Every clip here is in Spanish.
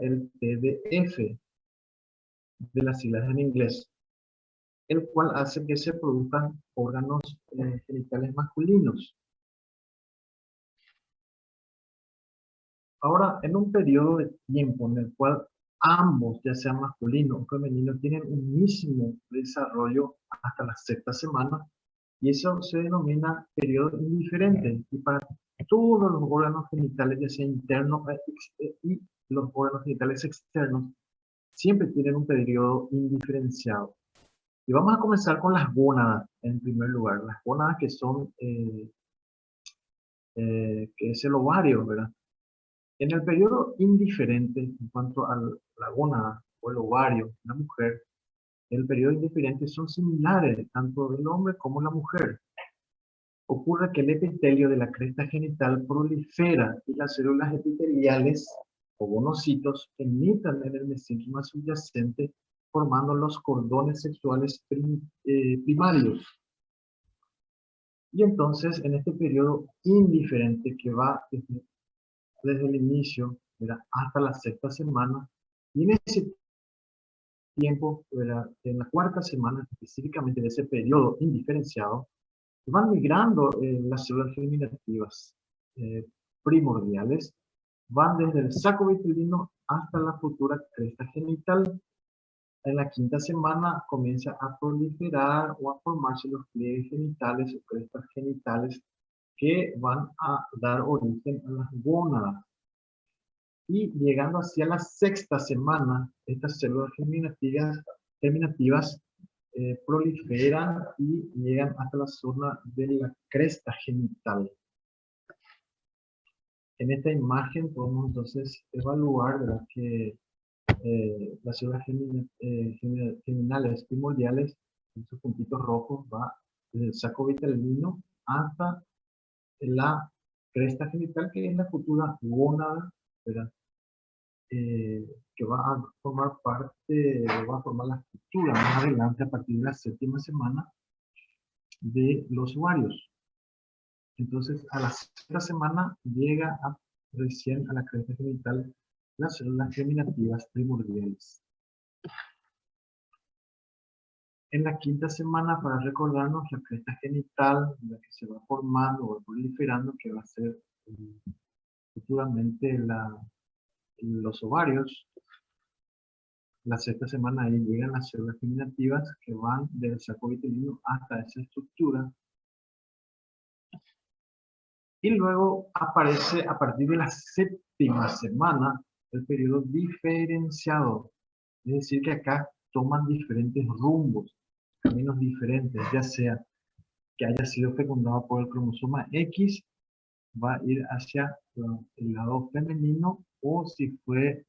el TDF, de las siglas en inglés, el cual hace que se produzcan órganos genitales masculinos. Ahora, en un periodo de tiempo en el cual ambos, ya sea masculino o femenino, tienen un mismo desarrollo hasta la sexta semana, y eso se denomina periodo indiferente. Y para todos los órganos genitales, ya sea internos y los órganos genitales externos, siempre tienen un periodo indiferenciado. Y vamos a comenzar con las gónadas, en primer lugar. Las gónadas que son, que es el ovario, ¿verdad? En el periodo indiferente, en cuanto a la gónada o el ovario de la mujer, el periodo indiferente son similares, tanto del hombre como la mujer. Ocurre que el epitelio de la cresta genital prolifera y las células epiteliales o gonocitos penetran en el mesénquima subyacente formando los cordones sexuales primarios. Y entonces, en este periodo indiferente que va desde el inicio, ¿verdad?, hasta la sexta semana, y en ese tiempo, ¿verdad?, en la cuarta semana específicamente de ese periodo indiferenciado, van migrando las células germinativas primordiales, van desde el saco vitelino hasta la futura cresta genital. En la quinta semana comienza a proliferar o a formarse los pliegues genitales o crestas genitales que van a dar origen a las gónadas. Y llegando hacia la sexta semana, estas células germinativas proliferan y llegan hasta la zona de la cresta genital. En esta imagen podemos entonces evaluar, ¿verdad?, que las células germinales primordiales, en sus puntitos rojos, va desde el saco vitelino hasta la cresta genital, que es la futura gónada, ¿verdad?, que va a formar parte, va a formar la estructura más adelante a partir de la séptima semana de los ovarios. Entonces, a la sexta semana llega recién a la cresta genital las células germinativas primordiales. En la quinta semana, para recordarnos, la cresta genital, la que se va formando o proliferando, que va a ser futuramente los ovarios. La sexta semana ahí llegan las células germinativas que van del saco vitelino hasta esa estructura. Y luego aparece a partir de la séptima semana el periodo diferenciado. Es decir, que acá toman diferentes rumbos, caminos diferentes, ya sea que haya sido fecundado por el cromosoma X, va a ir hacia el lado femenino, o si fue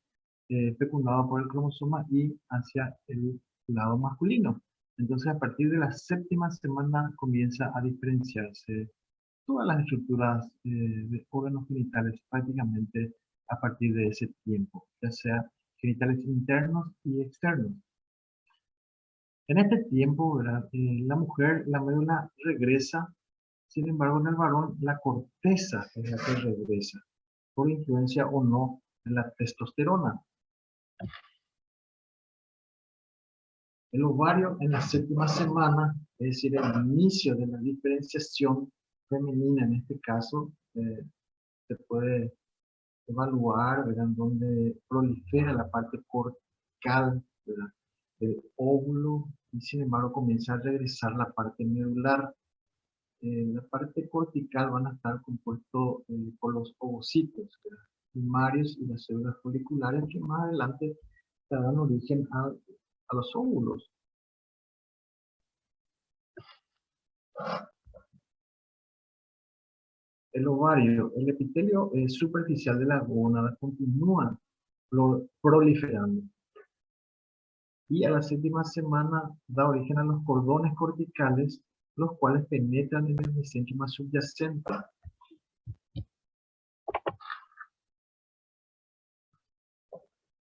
fecundado por el cromosoma Y, hacia el lado masculino. Entonces, a partir de la séptima semana comienza a diferenciarse todas las estructuras de órganos genitales prácticamente a partir de ese tiempo, ya sea genitales internos y externos. En este tiempo, ¿verdad?, la mujer, la médula regresa. Sin embargo, en el varón, la corteza es la que regresa, por influencia o no de la testosterona. El ovario en la séptima semana, es decir, el inicio de la diferenciación femenina en este caso, se puede evaluar, ¿verdad?, donde prolifera la parte cortical, ¿verdad?, del óvulo, y sin embargo comienza a regresar la parte medular. La parte cortical van a estar compuestos por los ovocitos, ¿verdad?, primarios, y las células foliculares que más adelante darán origen a los óvulos. El ovario, el epitelio superficial de la gónada continúa proliferando. Y a la séptima semana da origen a los cordones corticales, los cuales penetran en el mesénquima subyacente.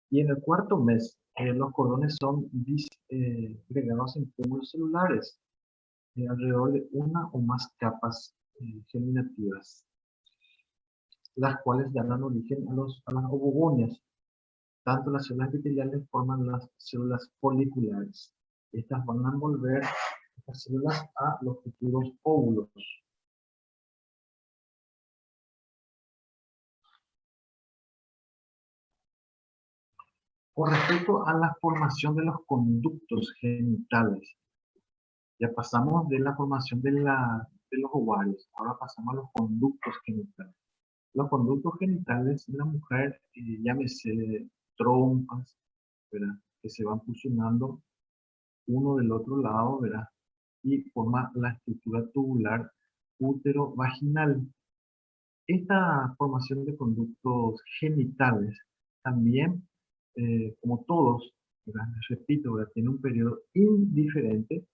Y en el cuarto mes, los cordones son disgregados en túbulos celulares, alrededor de una o más capas germinativas, las cuales darán origen a las ovogonias. tanto las células epiteliales forman las células foliculares. Estas van a envolver estas células a los futuros óvulos. Con respecto a la formación de los conductos genitales, ya pasamos de la formación de los ovarios, ahora pasamos a los conductos genitales. Los conductos genitales de la mujer, llámese trompas, ¿verdad? Que se van fusionando uno del otro lado, ¿verdad? Y forma la estructura tubular útero-vaginal. Esta formación de conductos genitales también, como todos, ¿verdad? Les repito, ¿verdad? Tiene un periodo indiferente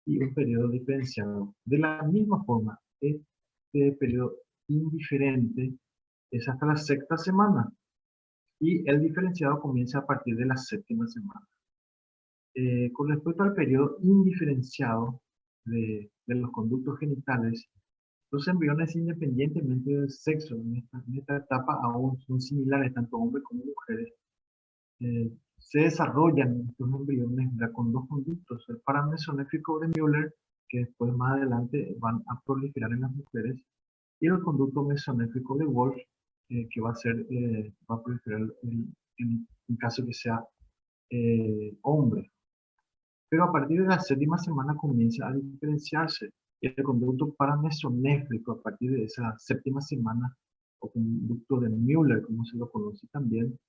y un periodo diferenciado. De la misma forma, este periodo indiferente es hasta la sexta semana y el diferenciado comienza a partir de la séptima semana. Con respecto al periodo indiferenciado de los conductos genitales, los embriones, independientemente del sexo, en esta etapa aún son similares, tanto hombres como mujeres. Se desarrollan estos embriones ya con dos conductos, el paramesonéfrico de Müller, que después más adelante van a proliferar en las mujeres, y el conducto mesonéfrico de Wolff, que va a proliferar en caso que sea hombre. Pero a partir de la séptima semana comienza a diferenciarse. Y el conducto paramesonéfrico a partir de esa séptima semana, o conducto de Müller, como se lo conoce también,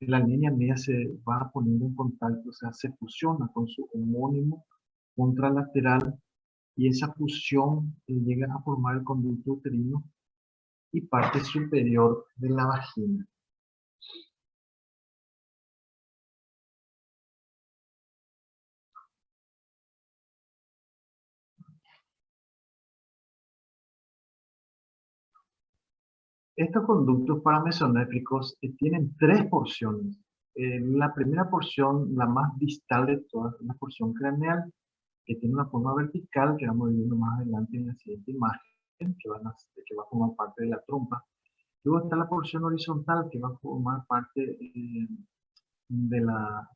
la línea media se va poniendo en contacto, o sea, se fusiona con su homónimo contralateral y esa fusión llega a formar el conducto uterino y parte superior de la vagina. Estos conductos paramesonéfricos tienen tres porciones. La primera porción, la más distal de todas, es la porción craneal, que tiene una forma vertical, que vamos viendo más adelante en la siguiente imagen, que va a formar parte de la trompa. Luego está la porción horizontal, que va a formar parte de la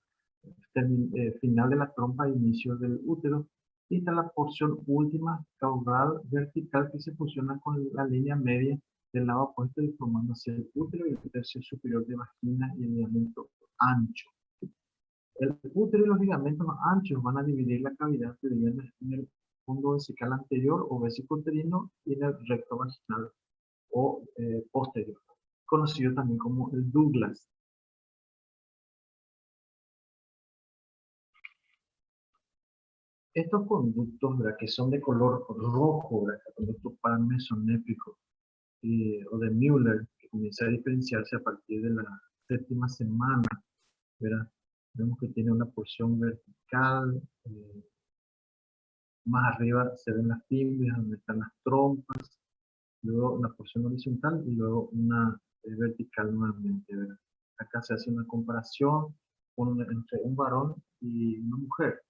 final de la trompa e inicio del útero. Y está la porción última, caudal vertical, que se fusiona con la línea media del lado opuesto y formando hacia el útero y el tercio superior de vagina y el ligamento ancho. El útero y los ligamentos anchos van a dividir la cavidad uterina en el fondo vesical anterior o vesicouterino y en el recto vaginal o posterior, conocido también como el Douglas. Estos conductos, ¿verdad? Que son de color rojo, ¿verdad? El conducto paramesonéfrico o de Müller, que comienza a diferenciarse a partir de la séptima semana, ¿verdad? Vemos que tiene una porción vertical, más arriba se ven las fimbrias, donde están las trompas, luego una porción horizontal y luego una vertical nuevamente, ¿verdad? Acá se hace una comparación entre un varón y una mujer.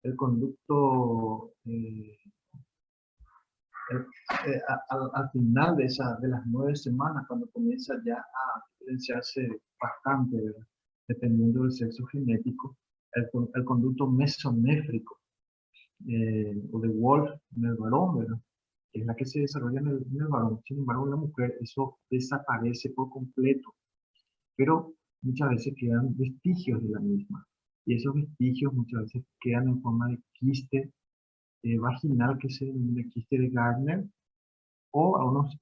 El conducto al final de las 9 semanas, cuando comienza ya a diferenciarse bastante, ¿verdad? Dependiendo del sexo genético, el conducto mesonéfrico o de Wolff en el varón, ¿verdad? Que es la que se desarrolla en el varón. Sin embargo, en la mujer eso desaparece por completo, pero muchas veces quedan vestigios de la misma. Y esos vestigios muchas veces quedan en forma de quiste vaginal, que se denomina quiste de Gardner, o a unos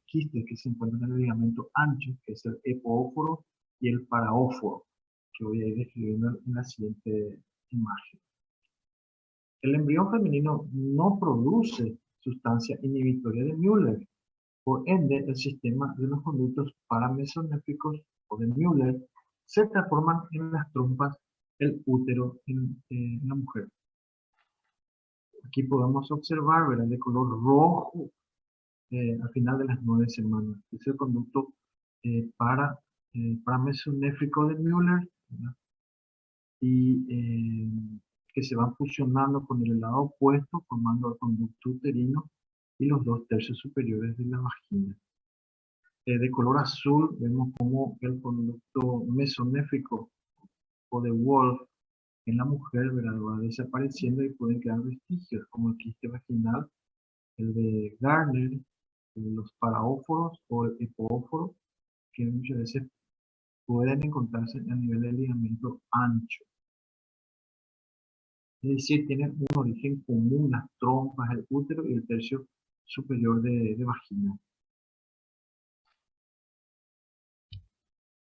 quistes que se encuentran en el ligamento ancho, que es el epóforo y el paraóforo, que voy a ir describiendo en la siguiente imagen. El embrión femenino no produce sustancia inhibitoria de Müller, por ende el sistema de los conductos paramesonéficos o de Müller se transforman en las trompas, el útero en la mujer. Aquí podemos observar, ¿verdad? De color rojo al final de las 9 semanas. Es el conducto paramesonéfrico de Müller, ¿verdad? Y que se van fusionando con el lado opuesto, formando el conducto uterino y los dos tercios superiores de la vagina. de color azul, vemos como el conducto mesonéfrico o de Wolf en la mujer, ¿verdad? Va desapareciendo y pueden quedar vestigios como el quiste vaginal, el de Garner, los paraóforos o el hipóforo, que muchas veces pueden encontrarse a nivel del ligamento ancho. Es decir, tienen un origen común, las trompas, el útero y el tercio superior de vagina.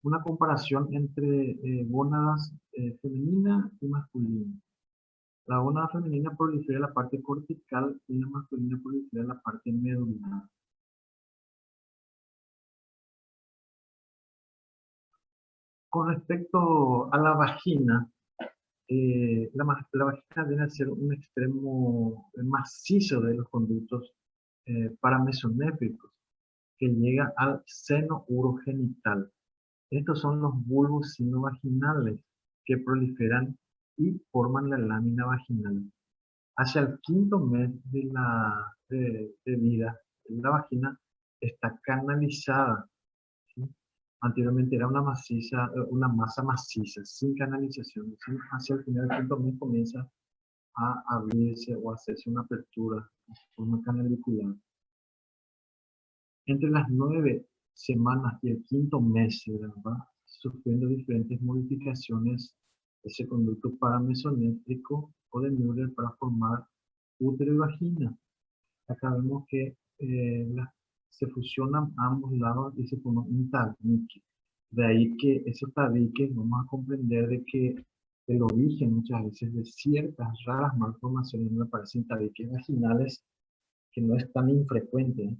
Una comparación entre gónadas femenina y masculina. La gónada femenina prolifera la parte cortical y la masculina prolifera la parte medular. Con respecto a la vagina, la vagina debe ser un extremo macizo de los conductos paramesonéficos que llega al seno urogenital. Estos son los bulbos sinovaginales que proliferan y forman la lámina vaginal. Hacia el quinto mes de vida, la vagina está canalizada, ¿sí? Anteriormente era una masa maciza, sin canalización. ¿Sí? Hacia el final del quinto mes comienza a abrirse o a hacerse una apertura de forma canalicular. Entre las 9 semanas y el quinto mes se va sufriendo diferentes modificaciones ese conducto paramesonéfrico o de Müller para formar útero y vagina. Acá vemos que se fusionan ambos lados y se forma un tabique. De ahí que esos tabiques vamos a comprender de que el origen muchas veces de ciertas raras malformaciones no aparecen tabiques vaginales que no es tan infrecuente,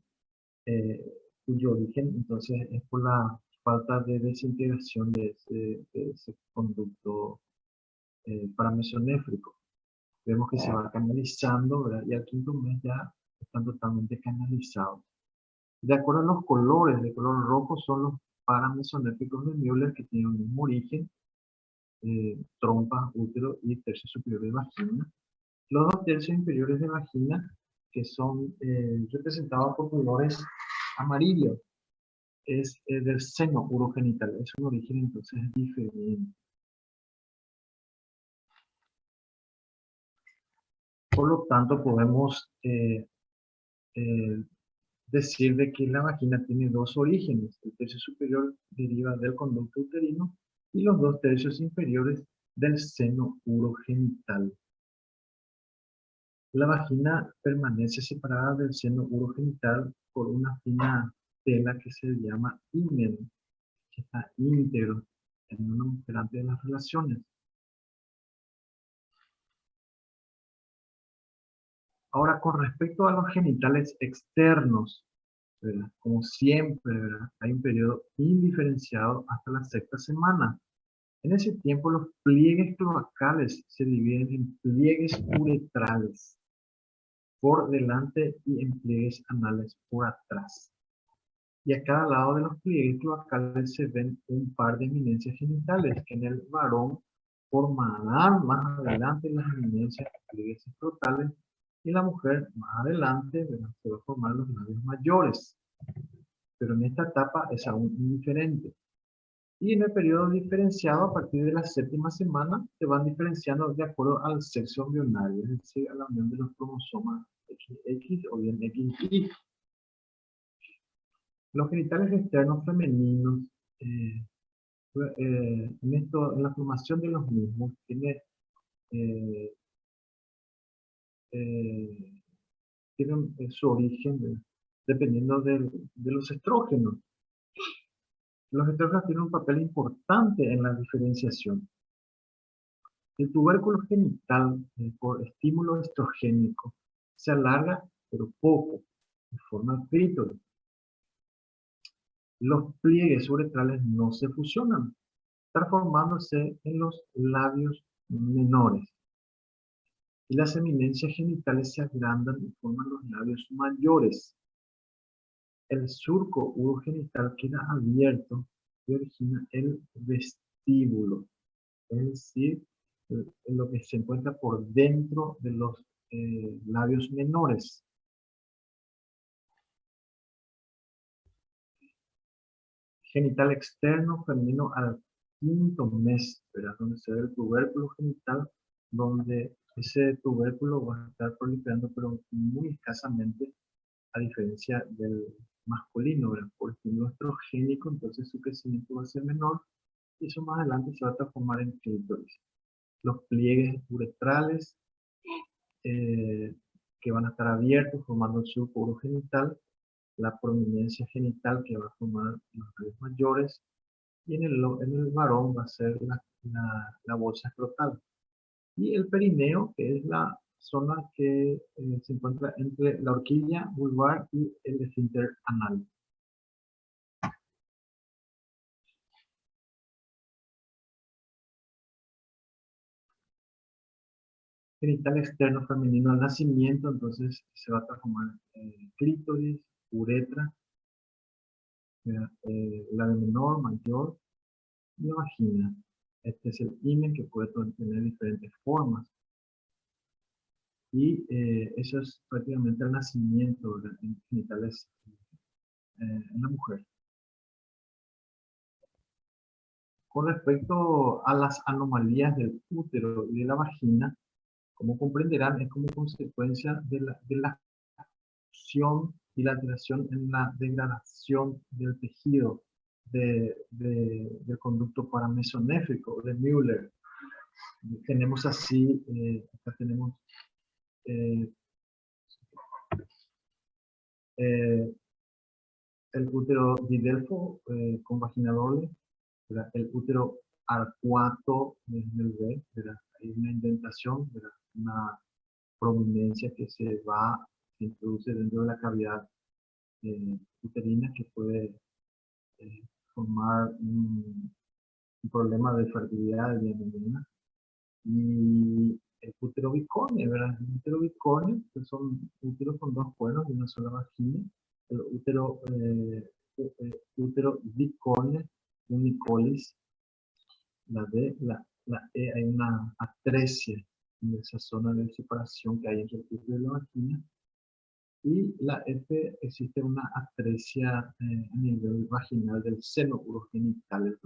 cuyo origen entonces es por la falta de desintegración de ese conducto paramesonéfrico. Vemos que se va canalizando, ¿verdad? Y al quinto mes ya están totalmente canalizados. De acuerdo a los colores, de color rojo son los paramesonéficos de Müller que tienen el mismo origen, trompa, útero y tercio superior de vagina. Los dos tercios inferiores de vagina que son representados por colores amarillos es del seno urogenital, es un origen entonces diferente. Por lo tanto, podemos eh, decir de que la vagina tiene dos orígenes. El tercio superior deriva del conducto uterino y los dos tercios inferiores del seno urogenital. La vagina permanece separada del seno urogenital por una fina tela que se llama himen, que está íntegro en una mujer antes de las relaciones. Ahora, con respecto a los genitales externos, ¿verdad? Como siempre, ¿verdad? Hay un periodo indiferenciado hasta la sexta semana. En ese tiempo, los pliegues cloacales se dividen en pliegues uretrales por delante y en pliegues anales por atrás. Y a cada lado de los pliegues cloacales se ven un par de eminencias genitales que en el varón formarán más adelante las eminencias de pliegues escrotales y la mujer más adelante, ¿verdad? Se va a formar los labios mayores. Pero en esta etapa es aún indiferente. Y en el periodo diferenciado, a partir de la séptima semana, se van diferenciando de acuerdo al sexo embrionario, es decir, a la unión de los cromosomas XX o bien XY. Los genitales externos femeninos, en la formación de los mismos, eh, eh, tienen su origen dependiendo de los estrógenos. Los estrógenos tienen un papel importante en la diferenciación. El tubérculo genital, por estímulo estrogénico, se alarga, pero poco, y forma el clítoris. Los pliegues uretrales no se fusionan, transformándose en los labios menores. Y las eminencias genitales se agrandan y forman los labios mayores. El surco urogenital queda abierto y origina el vestíbulo, es decir, lo que se encuentra por dentro de los labios menores. Genital externo femenino al quinto mes, ¿verdad? Donde se ve el tubérculo genital, donde ese tubérculo va a estar proliferando, pero muy escasamente, a diferencia del masculino, ¿verdad? Por estímulo estrogénico, entonces su crecimiento va a ser menor y eso más adelante se va a transformar en clítoris. Los pliegues uretrales eh, que van a estar abiertos formando el surco urogenital, la prominencia genital que va a formar los labios mayores y en el varón va a ser la bolsa escrotal. Y el perineo, que es la zona que se encuentra entre la horquilla vulvar y el esfínter anal. Genital externo femenino al nacimiento, entonces se va a transformar en clítoris, uretra, labio menor, mayor y vagina. Este es el himen que puede tener diferentes formas. Y eso es prácticamente el nacimiento de genitales en la mujer. Con respecto a las anomalías del útero y de la vagina, como comprenderán, es como consecuencia de la acción y la alteración en la degradación del tejido del conducto paramesonéfrico de Müller. Tenemos así, acá tenemos eh, eh, el útero didelfo con vagina doble, ¿verdad? El útero arcuato en el B, ¿verdad? Hay una indentación, ¿verdad? Una prominencia que se introduce dentro de la cavidad uterina que puede eh, formar un problema de fertilidad de la y el útero bicornio, ¿verdad? El útero bicornio, que son úteros con dos cuernos y una sola vagina. El útero bicornio, unicolis, la D, la E, hay una atresia en esa zona de separación que hay entre el útero y la vagina. Y la F, existe una atresia a nivel vaginal del seno urogenital.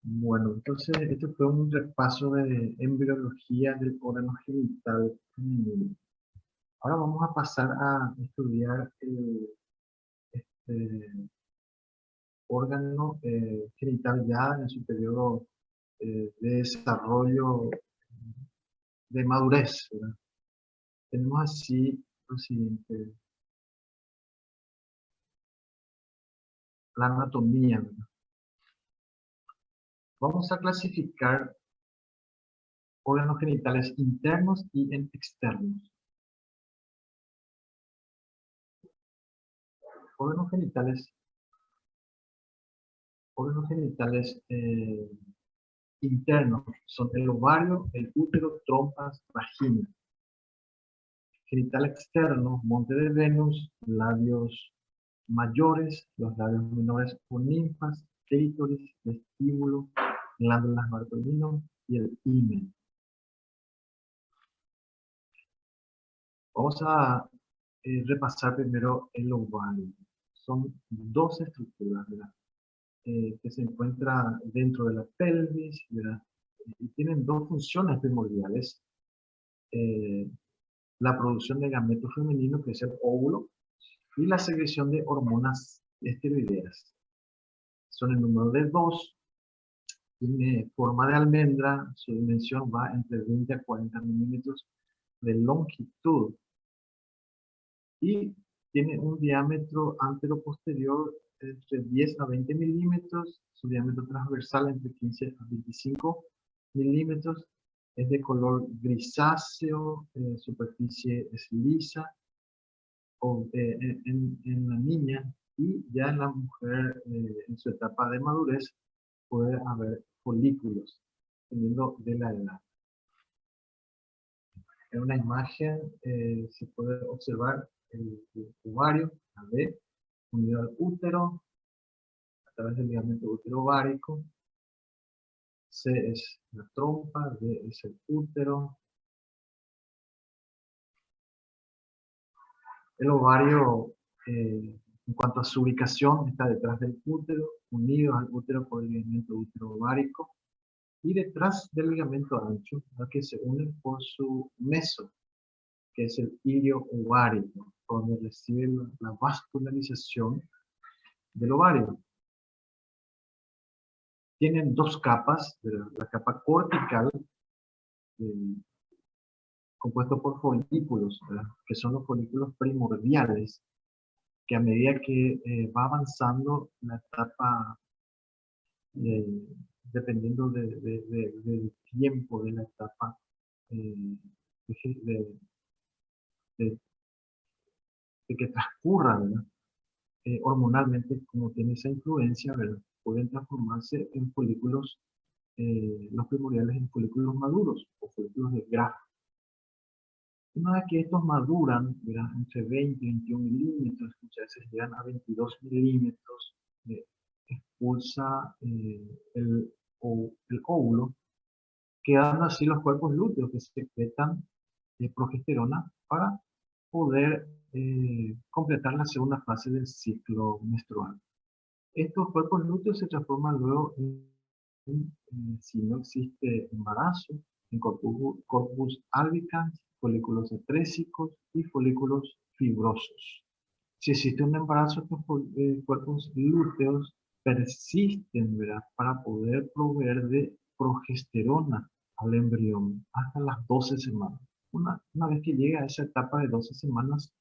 Bueno, entonces este fue un repaso de embriología del órgano genital femenino. Ahora vamos a pasar a estudiar el órgano genital ya en su periodo de desarrollo de madurez, ¿verdad? Tenemos así lo siguiente, la anatomía, ¿verdad? Vamos a clasificar órganos genitales internos y externos. Órganos genitales, órganos genitales internos son el ovario, el útero, trompas, vagina. Genital externo, monte de Venus, labios mayores, los labios menores o ninfas, clítoris, vestíbulo, glándulas Bartolino y el himen. Vamos a repasar primero el ovario. Son dos estructuras, ¿verdad? Que se encuentran dentro de la pelvis, ¿verdad? Y tienen dos funciones primordiales. Eh, la producción de gameto femenino, que es el óvulo, y la secreción de hormonas esteroideas. Son el número de dos, tiene forma de almendra, su dimensión va entre 20 a 40 milímetros de longitud y tiene un diámetro antero-posterior entre 10 a 20 milímetros, su diámetro transversal entre 15 a 25 milímetros, es de color grisáceo, superficie es lisa, o, en la niña, y ya en la mujer en su etapa de madurez puede haber folículos, dependiendo de la edad. En una imagen se puede observar el ovario, la B, unido al útero, a través del ligamento útero-ovárico. C es la trompa, D es el útero. El ovario, en cuanto a su ubicación, está detrás del útero, unido al útero por el ligamento útero-ovárico, y detrás del ligamento ancho, ¿no?, que se une por su meso, que es el ilio ovárico, donde recibe la vascularización del ovario. Tienen dos capas, ¿verdad? La capa cortical, eh, compuesto por folículos, ¿verdad?, que son los folículos primordiales, que a medida que va avanzando la etapa, eh, dependiendo del tiempo de la etapa, eh, de, de- de que transcurra, ¿verdad?, hormonalmente, como tiene esa influencia, ¿verdad?, pueden transformarse en folículos, los primordiales, en folículos maduros o folículos de Graf. Una vez que estos maduran, ¿verdad?, entre 20 y 21 milímetros, muchas veces llegan a 22 milímetros, expulsa el óvulo, quedando así los cuerpos lúteos que secretan progesterona para poder completar la segunda fase del ciclo menstrual. Estos cuerpos lúteos se transforman luego si no existe embarazo, en corpus albicans, folículos estrésicos y folículos fibrosos. Si existe un embarazo, estos cuerpos lúteos persisten, ¿verdad?, para poder proveer de progesterona al embrión hasta las 12 semanas. Una vez que llega a esa etapa de 12 semanas,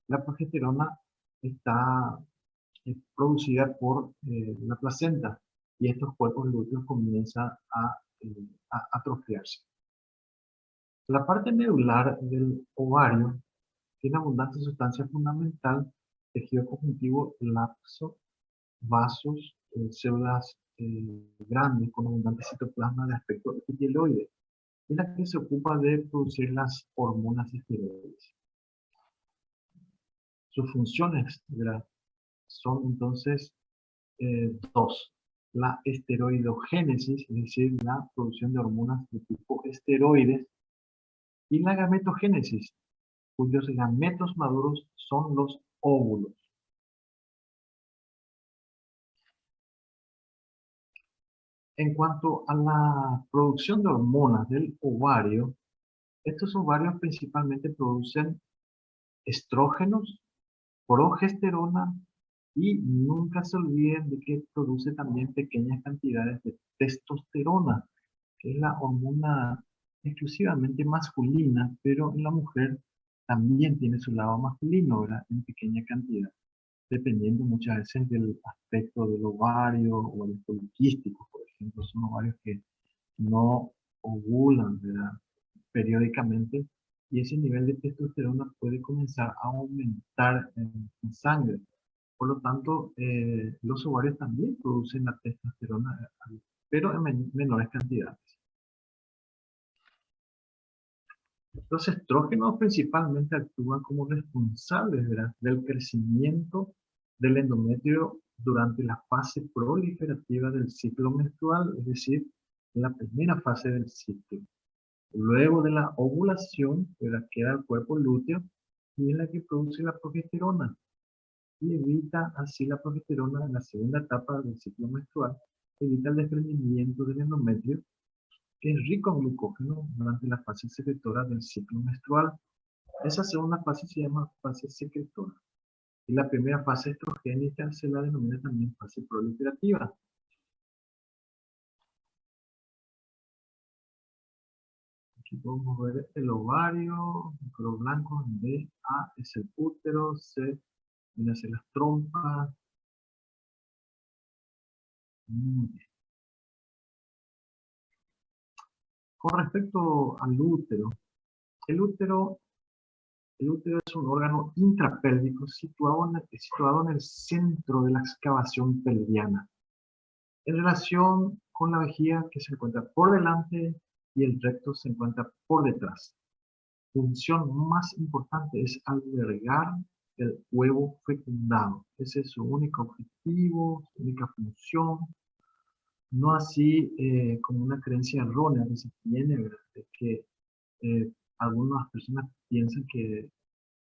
la progesterona está producida por la placenta, y estos cuerpos lúteos comienzan a atrofiarse. La parte medular del ovario tiene abundante sustancia fundamental, tejido conjuntivo laxo, vasos, células grandes con abundante citoplasma de aspecto epitelioide, y la que se ocupa de producir las hormonas esteroides. Sus funciones, ¿verdad?, son entonces dos: la esteroidogénesis, es decir, la producción de hormonas de tipo esteroides, y la gametogénesis, cuyos gametos maduros son los óvulos. En cuanto a la producción de hormonas del ovario, estos ovarios principalmente producen estrógenos, progesterona, y nunca se olviden de que produce también pequeñas cantidades de testosterona, que es la hormona exclusivamente masculina, pero en la mujer también tiene su lado masculino, ¿verdad?, en pequeña cantidad, dependiendo muchas veces del aspecto del ovario o el poliquístico, por ejemplo. Son ovarios que no ovulan, ¿verdad?, periódicamente, y ese nivel de testosterona puede comenzar a aumentar en sangre. Por lo tanto, los ovarios también producen la testosterona, pero en menores cantidades. Los estrógenos principalmente actúan como responsables, ¿verdad?, del crecimiento del endometrio durante la fase proliferativa del ciclo menstrual, es decir, en la primera fase del ciclo. Luego de la ovulación, ¿verdad?, queda el cuerpo lúteo, y es la que produce la progesterona, y evita así la progesterona en la segunda etapa del ciclo menstrual, evita el desprendimiento del endometrio, que es rico en glucógeno durante la fase secretora del ciclo menstrual. Esa segunda fase se llama fase secretora. Y la primera fase estrogénica se la denomina también fase proliferativa. Aquí podemos ver el ovario, el color blanco, donde A es el útero, C viene a ser las trompas. Muy bien. Con respecto al útero, el útero El útero es un órgano intrapélvico situado en el centro de la excavación pelviana, en relación con la vejiga, que se encuentra por delante, y el recto se encuentra por detrás. Función más importante es albergar el huevo fecundado. Ese es su único objetivo, su única función. No así como una creencia errónea que se tiene, ¿verdad?, de que algunas personas piensan que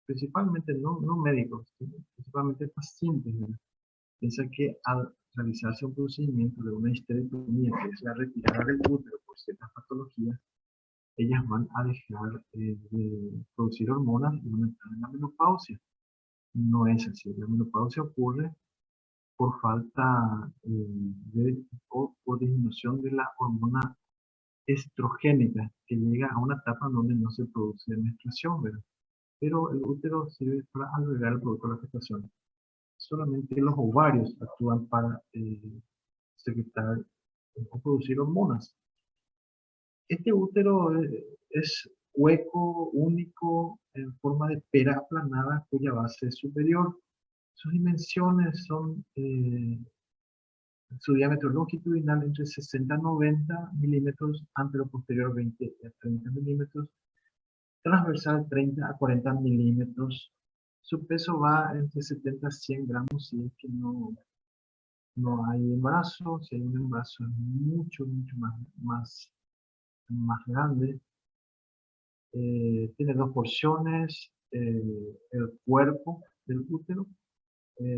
principalmente no médicos, sino principalmente pacientes, ¿verdad? Piensa que al realizarse un procedimiento de una histerectomía, que es la retirada del útero por ciertas patologías, ellas van a dejar de producir hormonas y van a entrar en la menopausia. No es así. La menopausia ocurre por falta o por disminución de la hormona estrogénica, que llega a una etapa donde no se produce menstruación, ¿verdad? Pero el útero sirve para albergar el producto de la gestación. Solamente los ovarios actúan para secretar o producir hormonas. Este útero es hueco, único, en forma de pera aplanada, cuya base es superior. Sus dimensiones son su diámetro longitudinal entre 60 a 90 milímetros, anteroposterior 20 a 30 milímetros, transversal 30 a 40 milímetros. Su peso va entre 70 a 100 gramos si es que no hay embarazo. Si hay un embarazo es mucho más grande. Tiene dos porciones, el cuerpo del útero,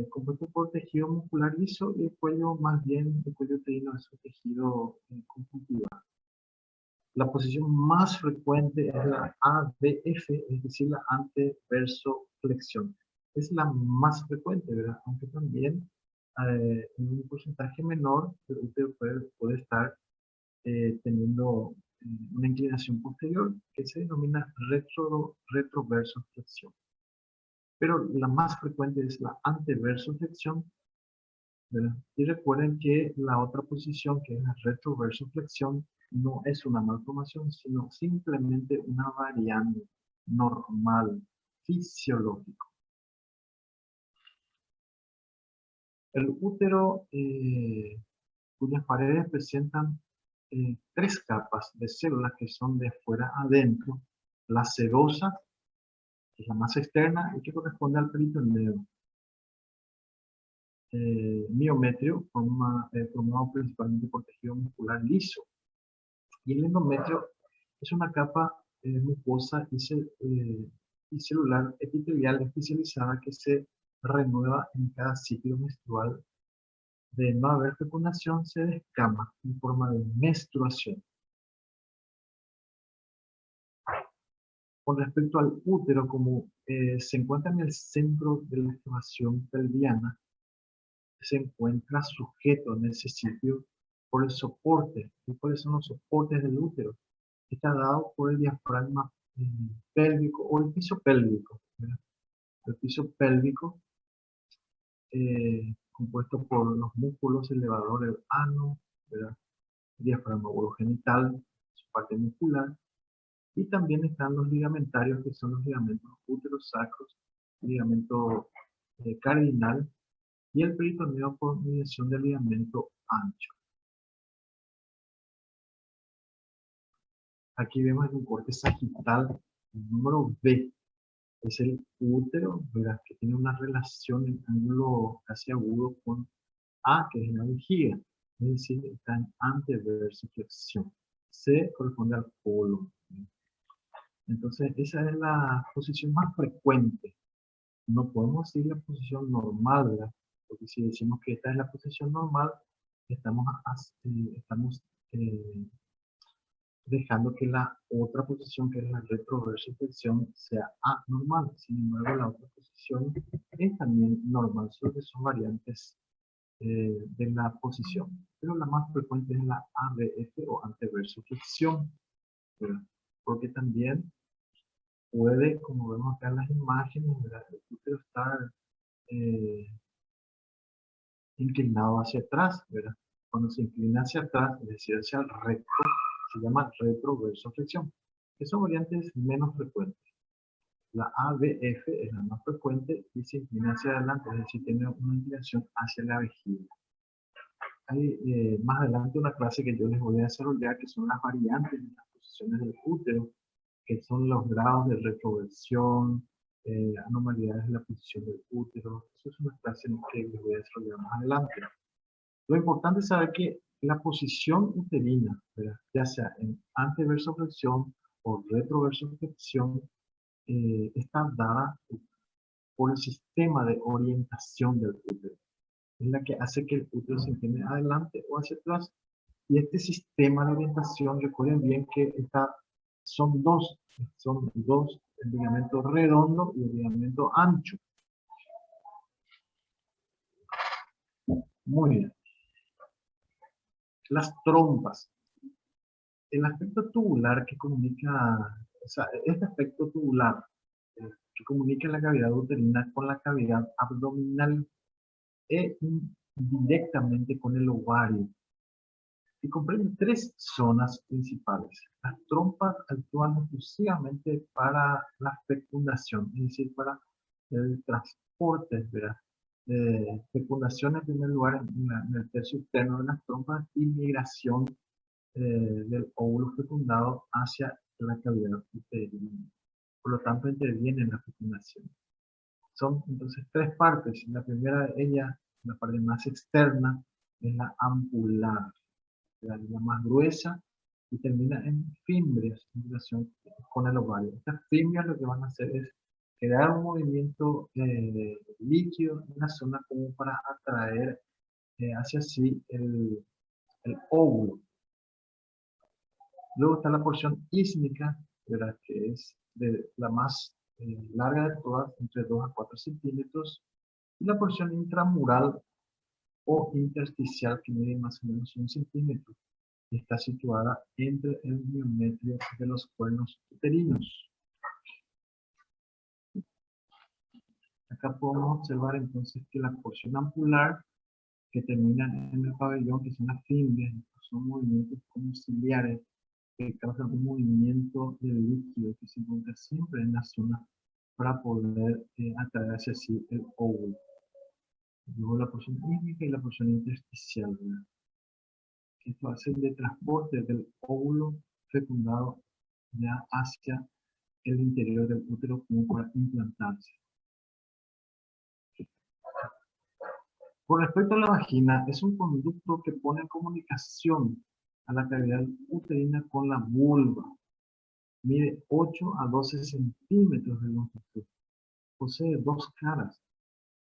compuesto por tejido muscular liso, y el cuello, más bien, el cuello uterino es un tejido conjuntival. La posición más frecuente es la ABF, es decir, la anteversoflexión. Es la más frecuente, ¿verdad? Aunque también en un porcentaje menor el útero puede estar teniendo una inclinación posterior que se denomina retroversoflexión. Pero la más frecuente es la anteversoflexión, ¿verdad? Y recuerden que la otra posición, que es la retroversoflexión, no es una malformación, sino simplemente una variante normal, fisiológico. El útero, cuyas paredes presentan tres capas de células que son de afuera adentro: la serosa, que es la más externa y que corresponde al peritoneo; miometrio, formado principalmente por tejido muscular liso; y el endometrio es una capa mucosa y celular epitelial especializada que se renueva en cada ciclo menstrual. De no haber fecundación, se descama en forma de menstruación. Con respecto al útero, como se encuentra en el centro de la excavación pelviana, se encuentra sujeto en ese sitio por el soporte. ¿Y cuáles son los soportes del útero? Está dado por el diafragma pélvico o el piso pélvico, ¿verdad? El piso pélvico, compuesto por los músculos elevadores del ano, ¿verdad? El diafragma urogenital, su parte muscular, y también están los ligamentarios, que son los ligamentos úterosacros, ligamento cardinal, y el peritoneo por mediación del ligamento ancho. Aquí vemos en un corte sagital el número B. Es el útero, ¿verdad? Que tiene una relación en ángulo casi agudo con A, que es la vejiga. Es decir, está en anteversoflexión. C corresponde al colon. Entonces, esa es la posición más frecuente. No podemos decir la posición normal, ¿verdad? Porque si decimos que esta es la posición normal, estamos eh, dejando que la otra posición, que es la retroversoflexión, sea anormal. Sin embargo, la otra posición es también normal, solo que son variantes de la posición. Pero la más frecuente es la ABF o anteversoflexión, ¿verdad? Porque también puede, como vemos acá en las imágenes, ¿verdad?, el útero estar eh, inclinado hacia atrás, ¿verdad? Cuando se inclina hacia atrás, es decir, hacia el recto, se llama retroversoflexión, que son variantes menos frecuentes. La ABF es la más frecuente y se inclina hacia adelante, es decir, tiene una inclinación hacia la vejiga. Hay más adelante una clase que yo les voy a desarrollar, que son las variantes de las posiciones del útero, que son los grados de retroversión, anomalías de la posición del útero. Eso es una clase que les voy a desarrollar más adelante. Lo importante es saber que la posición uterina, ¿verdad?, ya sea en anteversoflexión o retroversoflexión, está dada por el sistema de orientación del útero. Es la que hace que el útero se incline adelante o hacia atrás. Y este sistema de orientación, recuerden bien que son dos, el ligamento redondo y el ligamento ancho. Muy bien. Las trompas. El aspecto tubular que comunica, o sea, este aspecto tubular que comunica la cavidad uterina con la cavidad abdominal e directamente con el ovario, y comprende tres zonas principales. Las trompas actúan exclusivamente para la fecundación, es decir, para el transporte, ¿verdad? Fecundación en primer lugar en el tercio externo de las trompas y migración del óvulo fecundado hacia la cavidad uterina. Por lo tanto, interviene en la fecundación. Son entonces tres partes. La primera de ellas, la parte más externa, es la ampular, la más gruesa, y termina en fimbrias en relación con el ovario. Estas fimbrias lo que van a hacer es crear un movimiento líquido en la zona como para atraer hacia sí el óvulo. Luego está la porción ísmica, ¿verdad? Que es la más larga de todas, entre 2 a 4 centímetros, y la porción intramural o intersticial, que mide más o menos 1 centímetro. Está situada entre el miometrio de los cuernos uterinos. Acá podemos observar entonces que la porción ampular, que termina en el pabellón, que son las fimbrias, son movimientos como ciliares que causan un movimiento del líquido que se encuentra siempre en la zona para poder atraer hacia sí el óvulo. Luego la porción ísmica y la porción intersticial, ¿verdad? Esto hace de transporte del óvulo fecundado ya hacia el interior del útero como para implantarse. Con respecto a la vagina, es un conducto que pone en comunicación a la cavidad uterina con la vulva. Mide 8 a 12 centímetros de longitud. Posee dos caras,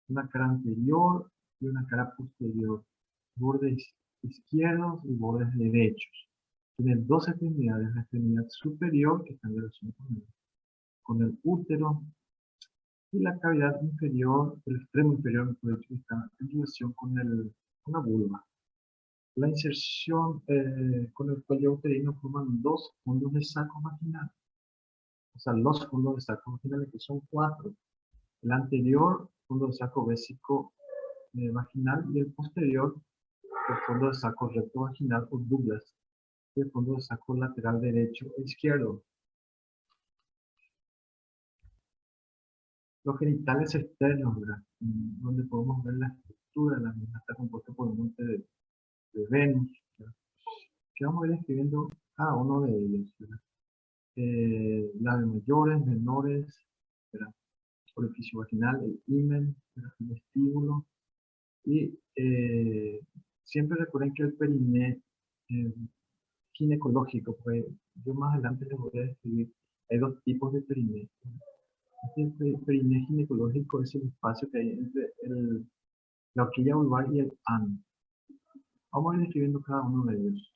una cara anterior y una cara posterior, bordes izquierdos y bordes derechos. Tiene dos extremidades, la extremidad superior, que está en relación con el útero, y la cavidad inferior, el extremo inferior, mejor dicho, está en relación con la vulva. La inserción con el cuello uterino forman dos fondos de saco vaginal. O sea, los fondos de saco vaginales, que son cuatro. El anterior, fondo de saco vésico vaginal, y el posterior, el fondo de saco recto vaginal o Douglas, y el fondo de saco lateral derecho e izquierdo. Los genitales externos, ¿verdad? Donde podemos ver la estructura, la misma está compuesta por un monte de Venus, ¿verdad? Que vamos a ir escribiendo cada uno de ellos, ¿verdad? Labios mayores, menores, ¿verdad? Orificio vaginal, el himen, ¿verdad? El vestíbulo, y siempre recuerden que el periné ginecológico, pues yo más adelante les voy a describir, hay dos tipos de periné. Este periné ginecológico es el espacio que hay entre la horquilla vulvar y el ano. Vamos a ir describiendo cada uno de ellos.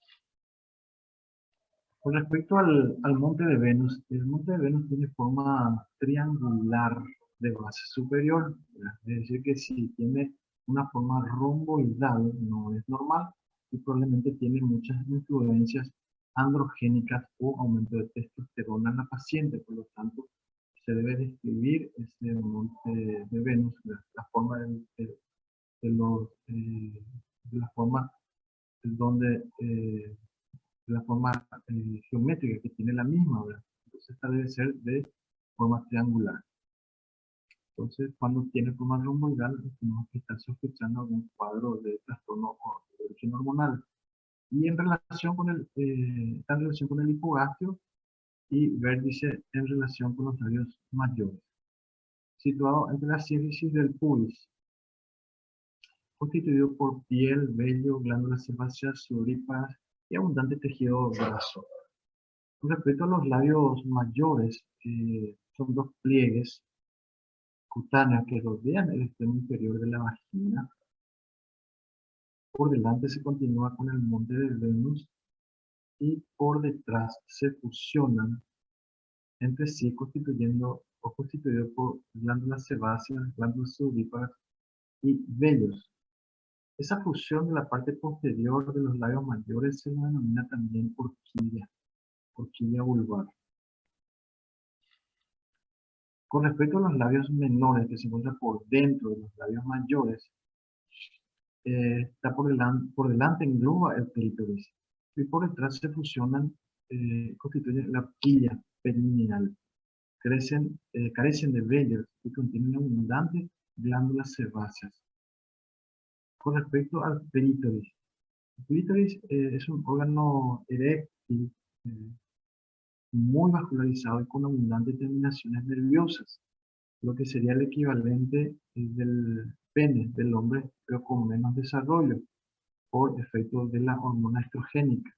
Con respecto al monte de Venus, el monte de Venus tiene forma triangular de base superior, ¿verdad? Es decir, que si tiene una forma romboidal, no es normal y probablemente tiene muchas influencias androgénicas o aumento de testosterona en la paciente. Por lo tanto, se debe describir ese monte de Venus, la forma de la forma donde la forma geométrica que tiene la misma, ¿verdad? Entonces esta debe ser de forma triangular. Entonces, cuando tiene forma romboidal, tenemos que estar sospechando algún cuadro de trastorno de origen hormonal. Y en relación con está en relación con el hipogastrio y vértice en relación con los labios mayores. Situado entre la sínfisis del pubis, constituido por piel, vello, glándulas sebáceas, sudoríparas y abundante tejido graso. Con respecto a los labios mayores, son dos pliegues cutáneos que rodean el extremo inferior de la vagina. Por delante se continúa con el monte de Venus y por detrás se fusionan entre sí constituido por glándulas sebáceas, glándulas sudoríparas y vellos. Esa fusión de la parte posterior de los labios mayores se denomina también horquilla vulvar. Con respecto a los labios menores que se encuentran por dentro de los labios mayores, está por delante engloba el clítoris y por detrás se fusionan, constituyen la horquilla perineal. Carecen de vellos y contienen abundantes glándulas sebáceas. Con respecto al clítoris, el clítoris es un órgano eréctil muy vascularizado y con abundantes terminaciones nerviosas, lo que sería el equivalente del pene del hombre, pero con menos desarrollo por efecto de la hormona estrogénica.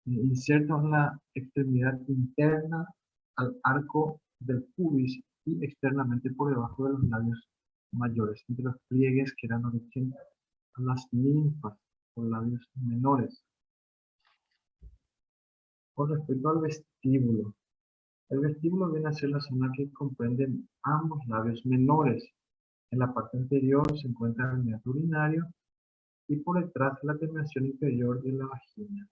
Inserto en la extremidad interna al arco del pubis y externamente por debajo de los labios mayores, entre los pliegues que dan origen a las ninfas o labios menores. Con respecto al vestíbulo, el vestíbulo viene a ser la zona que comprende ambos labios menores. En la parte anterior se encuentra el meato urinario y por detrás la terminación inferior de la vagina.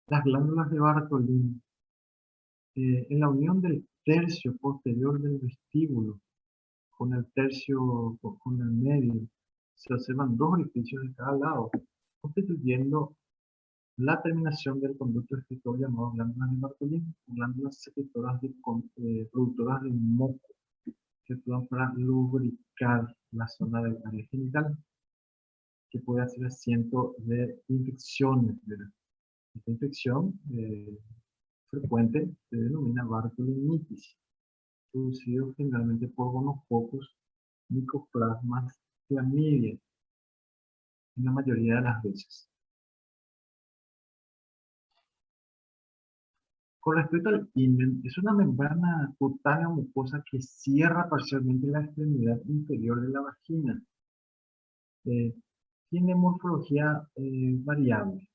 Las glándulas de Bartolini. En la unión del tercio posterior del vestíbulo con el tercio con el medio, se observan dos orificios de cada lado, constituyendo la terminación del conducto excretor llamado glándulas de Bartolini, glándulas secretoras productoras de moco, que actúan para lubricar la zona del área genital, que puede ser asiento de infecciones. Esta infección frecuente se denomina bartolinitis, producido generalmente por gonococos, micoplasmas, clamidia, en la mayoría de las veces. Con respecto al himen, es una membrana cutánea mucosa que cierra parcialmente la extremidad inferior de la vagina. Eh, Tiene morfología variable.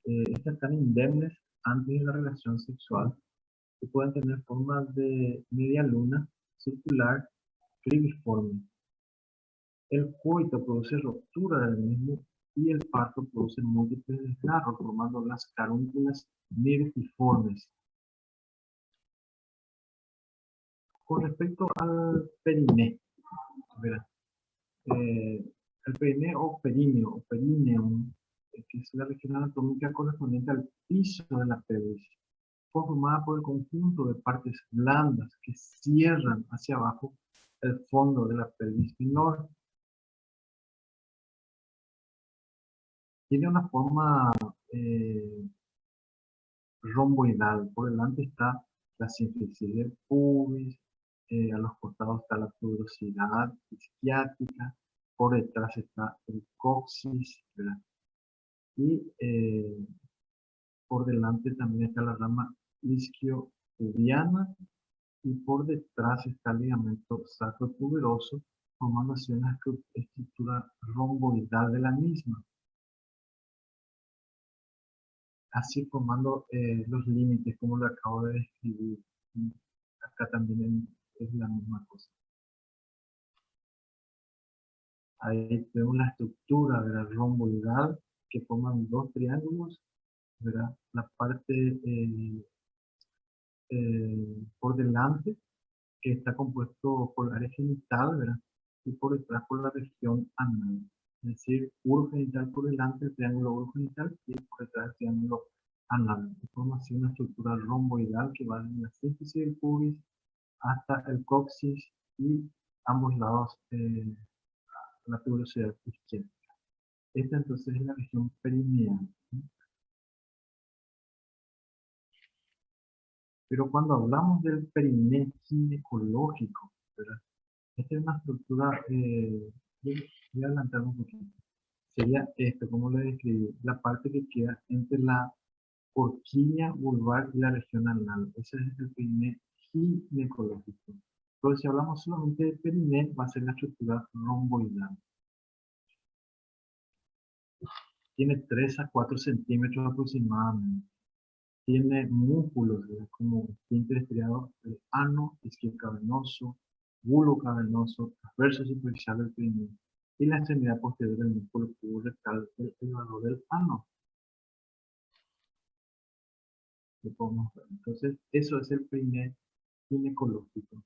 Estas están indemnes antes de la relación sexual y pueden tener formas de media luna, circular, cribiforme. El coito produce ruptura del mismo y el parto produce múltiples desgarros, formando las carúnculas nirtiformes. Con respecto al periné, ¿verdad? El periné o perineo, o perineum, que es la región anatómica correspondiente al piso de la pelvis, formada por el conjunto de partes blandas que cierran hacia abajo el fondo de la pelvis menor. Tiene una forma romboidal. Por delante está la sínfisis del pubis, a los costados está la tuberosidad isquiática, por detrás está el coxis, ¿verdad? Y por delante también está la rama isquiopubiana y por detrás está el ligamento sacrotuberoso, formando así una estructura romboidal de la misma, así formando los límites como lo acabo de describir. Y acá también es la misma cosa. Ahí tenemos la estructura de la romboidal que forman dos triángulos, ¿verdad? La parte por delante, que está compuesto por el área genital, ¿verdad? Y por detrás por la región anal. Es decir, urogenital por delante, el triángulo urogenital, y por detrás el triángulo anal. Y forma así una estructura romboidal que va desde la sínfisis del pubis hasta el coxis y ambos lados la tuberosidad izquierda. Esta entonces es la región perineal. Pero cuando hablamos del periné ginecológico, ¿verdad? Esta es una estructura, voy a adelantar un poquito. Sería esto, como lo describí, la parte que queda entre la porquiña, vulvar y la región anal. Ese es el periné ginecológico. Pero si hablamos solamente de periné, va a ser la estructura romboidal. Tiene 3 a 4 centímetros aproximadamente. Tiene músculos, como esfínter estriado del ano, isquio cavernoso, bulo cavernoso, transverso superficial del periné y la extremidad posterior del músculo puborectal del elevador del ano. Lo podemos ver. Entonces, eso es el periné ginecológico.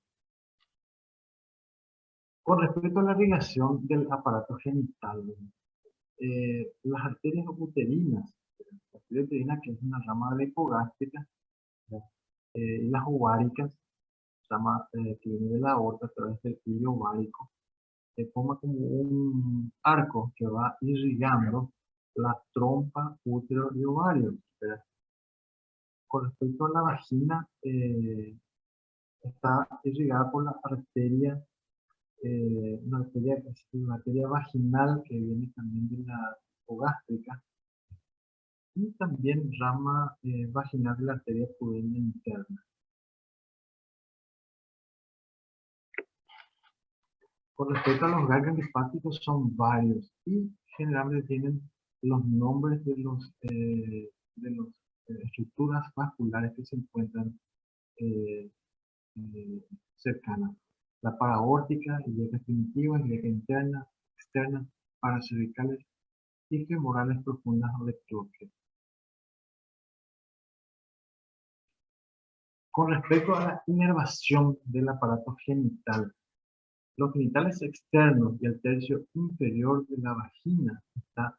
Con respecto a la irrigación del aparato genital, las arterias uterinas, la arteria uterina, que es una rama de la hipogástrica, y las ováricas, rama que viene de la aorta a través del cuello ovárico, forma como un arco que va irrigando la trompa, útero y ovario. Con respecto a la vagina, está irrigada por la arteria, una arteria vaginal que viene también de la hipogástrica, y también rama vaginal de la arteria pudenda interna. Con respecto a los ganglios linfáticos, son varios y generalmente tienen los nombres de los estructuras vasculares que se encuentran cercanas. La paraórtica, ilíaca primitiva, ilíaca interna, externa, paracervicales y femorales profundas o de Croce. Con respecto a la inervación del aparato genital, los genitales externos y el tercio inferior de la vagina está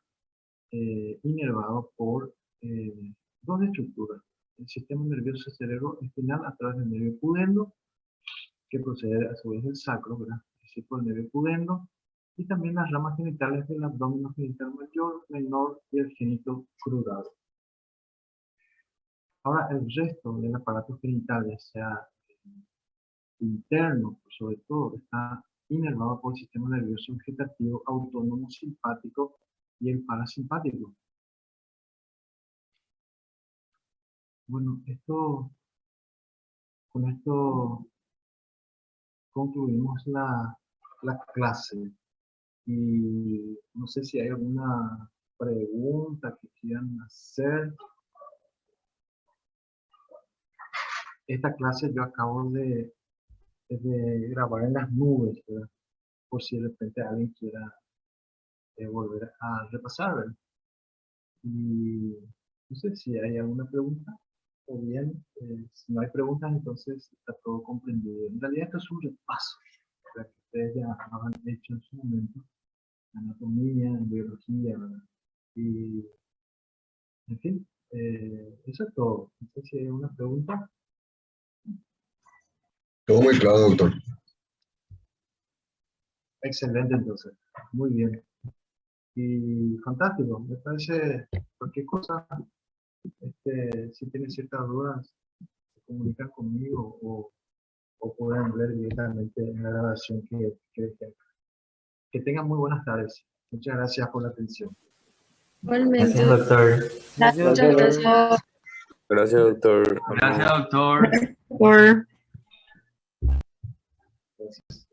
inervado por dos estructuras. El sistema nervioso cerebroespinal a través del nervio pudendo, que procede a su vez del sacro, ¿verdad? Es decir, por el nervio pudendo, y también las ramas genitales del abdomen genital mayor, menor y el génito crudado. Ahora, el resto del aparato genital, ya sea interno, sobre todo, está inervado por el sistema nervioso vegetativo autónomo simpático y el parasimpático. Bueno, con esto concluimos la clase. Y no sé si hay alguna pregunta que quieran hacer. Esta clase yo acabo de grabar en las nubes, ¿verdad? Por si de repente alguien quiera volver a repasar, ¿verdad? Y no sé si hay alguna pregunta, o bien, si no hay preguntas, entonces está todo comprendido. En realidad esto es un repaso, ¿verdad? Que ustedes ya han hecho en su momento, anatomía, biología, ¿verdad? Y, en fin, eso es todo. No sé si hay una pregunta. Todo muy claro, doctor. Excelente, entonces. Muy bien. Y fantástico. Me parece cualquier cosa, si tienen ciertas dudas, se comunican conmigo o pueden ver directamente en la grabación que tengan muy buenas tardes. Muchas gracias por la atención. Igualmente. Gracias, doctor. Muchas gracias. Gracias, doctor. Gracias, doctor. Por Gracias.